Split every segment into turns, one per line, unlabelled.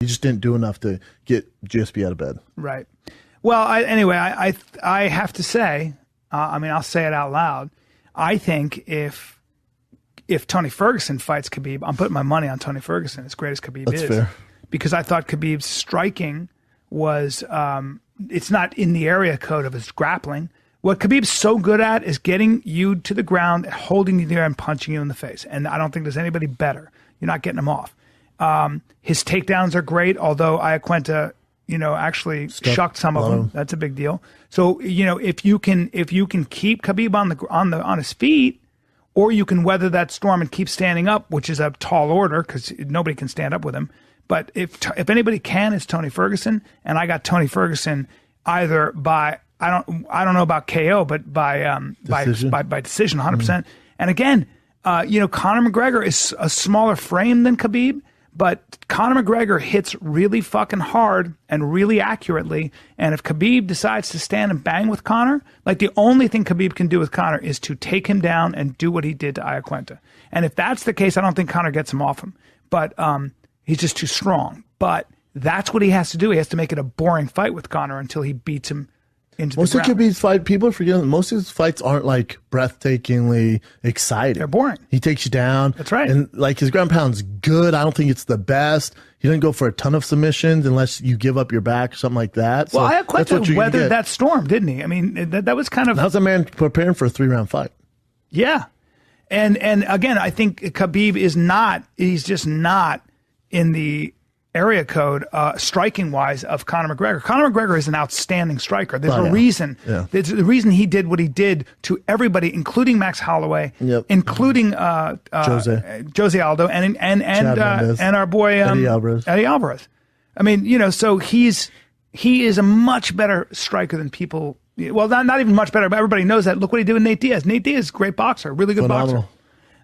He just didn't do enough to get GSP out of bed.
Right. Well, anyway, I have to say, I mean, I'll say it out loud. I think if Tony Ferguson fights Khabib, I'm putting my money on Tony Ferguson, as great as Khabib is.
That's fair.
Because I thought Khabib's striking was, it's not in the area code of his grappling. What Khabib's so good at is getting you to the ground, holding you there, and punching you in the face. And I don't think there's anybody better. You're not getting him off. His takedowns are great, although Iaquinta, actually shucked some of them. That's a big deal. So, if you can keep Khabib on his feet, or you can weather that storm and keep standing up, which is a tall order because nobody can stand up with him. But if anybody can, it's Tony Ferguson, and I got Tony Ferguson either by I don't know about KO, but by decision, 100%. And again, Conor McGregor is a smaller frame than Khabib, but Conor McGregor hits really fucking hard and really accurately. And if Khabib decides to stand and bang with Conor, like the only thing Khabib can do with Conor is to take him down and do what he did to Iaquinta. And if that's the case, I don't think Conor gets him off him. But he's just too strong. But that's what he has to do. He has to make it a boring fight with Conor until he beats him into the ground.
Most of Khabib's fight, people are forgetting, most of his fights aren't like breathtakingly exciting.
They're boring.
He takes you down.
That's right.
And like his ground pound's good. I don't think it's the best. He didn't go for a ton of submissions unless you give up your back or something like that. So
well, Iaquinta weathered that storm, didn't he? I mean, that was kind of...
How's a man preparing for a 3-round fight?
Yeah. And again, I think Khabib is not, he's just not in the area code, striking wise, of Conor McGregor. Conor McGregor is an outstanding striker. There's a reason. Yeah. There's the reason he did what he did to everybody, including Max Holloway, including Jose Aldo, and our boy Eddie Alvarez. I mean, so he is a much better striker than people. Well, not even much better, but everybody knows that. Look what he did with Nate Diaz. Nate Diaz is a great boxer, really good boxer.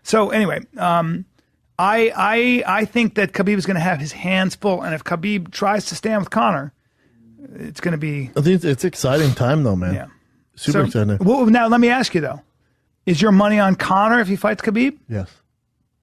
So anyway, I think that Khabib is going to have his hands full, and if Khabib tries to stand with Conor, it's going to be...
I think it's exciting time, though, man.
Yeah.
Super exciting.
Well, now, let me ask you, though. Is your money on Conor if he fights Khabib?
Yes.